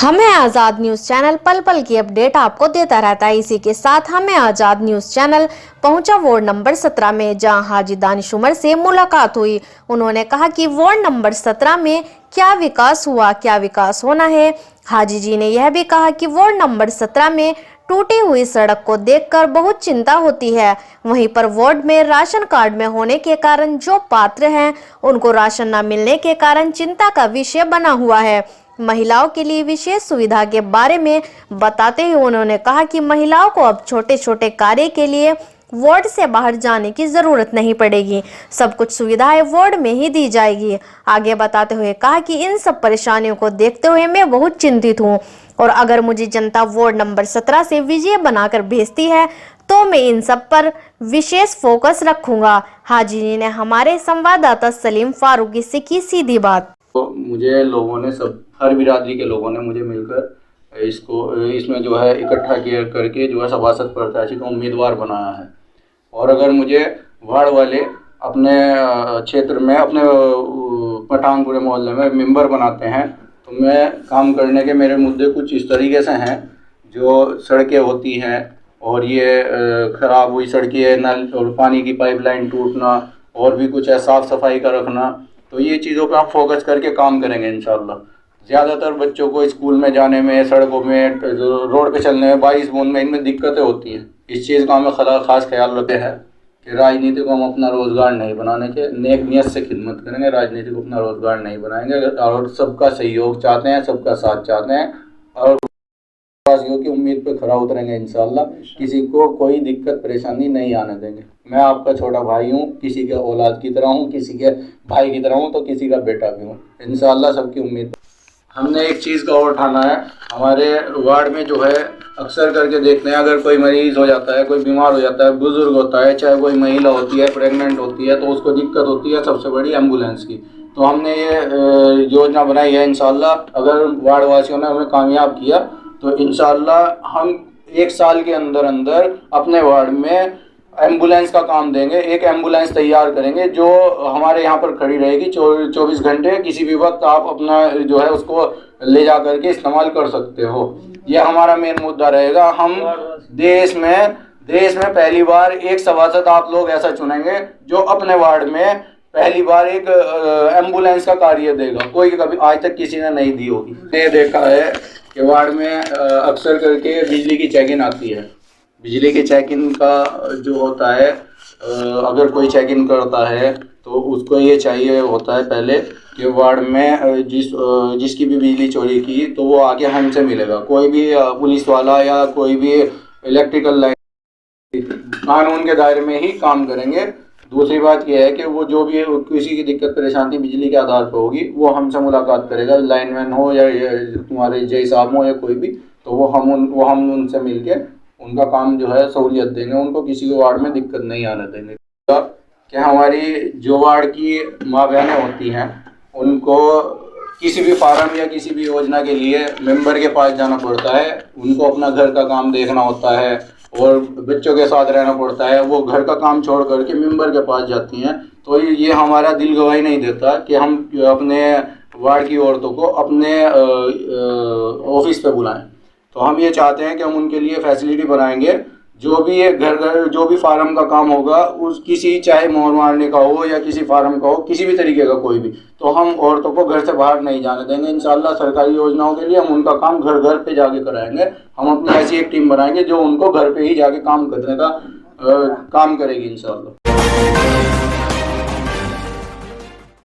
हमें आज़ाद news channel पल पल की अपडेट आपको देता रहता है। इसी के साथ हमें आज़ाद न्यूज़ चैनल पहुंचा वार्ड नंबर 17 में, जहां हाजी दानिश उमर से मुलाकात हुई। उन्होंने कहा कि वार्ड नंबर 17 में क्या विकास हुआ, क्या विकास होना है। हाजी जी ने यह भी कहा कि वार्ड नंबर 17 में टूटी हुई सड़क को देखकर बहुत चिंता होती है। वहीं पर वार्ड में राशन कार्ड में होने के कारण जो पात्र हैं उनको राशन न मिलने के कारण चिंता का विषय बना हुआ है। महिलाओं के लिए विशेष सुविधा के बारे में बताते हुए उन्होंने कहा कि महिलाओं को अब छोटे छोटे कार्य के लिए वार्ड से बाहर जाने की जरूरत नहीं पड़ेगी, सब कुछ सुविधाएं वार्ड में ही दी जाएगी। आगे बताते हुए कहा कि इन सब परेशानियों को देखते हुए मैं बहुत चिंतित हूं और अगर मुझे जनता वार्ड नंबर 17 से विजय बनाकर भेजती है तो मैं इन सब पर विशेष फोकस रखूंगा। हाजी जी ने हमारे संवाददाता सलीम फारूकी से की सीधी बात। तो मुझे लोगों ने, सब हर बिरादरी के लोगों ने मुझे मिलकर इसमें जो है इकट्ठा किया करके जो है सभासद प्रत्याशी को उम्मीदवार बनाया है। और अगर मुझे वार्ड वाले अपने क्षेत्र में, अपने पठानपुरे मोहल्ले में मेंबर बनाते हैं तो मैं काम करने के मेरे मुद्दे कुछ इस तरीके से हैं। जो सड़कें होती हैं और ये ख़राब हुई सड़कें, नल और पानी की पाइपलाइन टूटना और भी कुछ है, साफ़ सफाई का रखना, तो ये चीज़ों पे हम फोकस करके काम करेंगे इंशाल्लाह। ज़्यादातर बच्चों को स्कूल में जाने में, सड़कों में, रोड पे चलने में, बारिश बूंद में इनमें दिक्कतें होती हैं। इस चीज़ का हमें खास ख्याल रखते हैं कि राजनीति को हम अपना रोज़गार नहीं बनाने के, नेक नियत से खिदमत करेंगे, राजनीति को अपना रोज़गार नहीं बनाएंगे और सबका सहयोग चाहते हैं, सबका साथ चाहते हैं और की उम्मीद पे खरा उतरेंगे इंशाल्लाह। किसी को कोई दिक्कत परेशानी नहीं आने देंगे। मैं आपका छोटा भाई हूँ, किसी के औलाद की तरह हूँ, किसी के भाई की तरह हूँ तो किसी का बेटा भी हूँ इंशाल्लाह। सबकी उम्मीद। हमने एक चीज़ का और ठाना है, हमारे वार्ड में जो है अक्सर करके देखते हैं, अगर कोई मरीज़ हो जाता है, कोई बीमार हो जाता है, बुजुर्ग होता है, चाहे कोई महिला होती है, प्रेग्नेंट होती है, तो उसको दिक्कत होती है सबसे बड़ी एम्बुलेंस की। तो हमने ये योजना बनाई है इंशाल्लाह। अगर वार्ड वासियों ने हमें कामयाब किया तो इंशाल्लाह हम 1 साल के अंदर अंदर अपने वार्ड में एम्बुलेंस का काम देंगे। एक एम्बुलेंस तैयार करेंगे जो हमारे यहाँ पर खड़ी रहेगी 24 घंटे। किसी भी वक्त आप अपना जो है उसको ले जा करके इस्तेमाल कर सकते हो। यह हमारा मेन मुद्दा रहेगा। हम देश में पहली बार एक सभासद आप लोग ऐसा चुनेंगे जो अपने वार्ड में पहली बार एक एम्बुलेंस का कार्य देगा। कोई कभी आज तक किसी ने नहीं दी होगी। ये देखा है कि वार्ड में अक्सर करके बिजली की चेकिंग आती है। बिजली के चेकिंग का जो होता है, अगर कोई चेकिंग करता है तो उसको ये चाहिए होता है पहले कि वार्ड में जिसकी भी बिजली चोरी की तो वो आके हमसे मिलेगा। कोई भी पुलिस वाला या कोई भी इलेक्ट्रिकल लाइन कानून के दायरे में ही काम करेंगे। दूसरी बात यह है कि वो जो भी किसी की दिक्कत परेशानी बिजली के आधार पर होगी वो हमसे मुलाकात करेगा। लाइनमैन हो या तुम्हारे जय साहब हो या कोई भी, तो वो हम उनसे मिलके उनका काम जो है सहूलियत देंगे। उनको किसी के वार्ड में दिक्कत नहीं आने देंगे। कि हमारी जो वार्ड की माँ बहनें होती हैं उनको किसी भी फार्म या किसी भी योजना के लिए मेंबर के पास जाना पड़ता है। उनको अपना घर का काम देखना होता है और बच्चों के साथ रहना पड़ता है। वो घर का काम छोड़ करके मेंबर के पास जाती हैं। तो ये हमारा दिल गवाही नहीं देता कि हम अपने वार्ड की औरतों को अपने ऑफिस पे बुलाएं। तो हम ये चाहते हैं कि हम उनके लिए फैसिलिटी बनाएंगे। जो भी ये घर जो भी फार्म का काम होगा, उस किसी चाहे मोहर मारने का हो या किसी फार्म का हो, किसी भी तरीके का कोई भी, तो हम औरतों को घर से बाहर नहीं जाने देंगे इंशाल्लाह। सरकारी योजनाओं के लिए हम उनका काम घर घर पे जाके कराएंगे। हम अपनी ऐसी एक टीम बनाएंगे जो उनको घर पे ही जाके काम करने का काम करेगी इंशाल्लाह।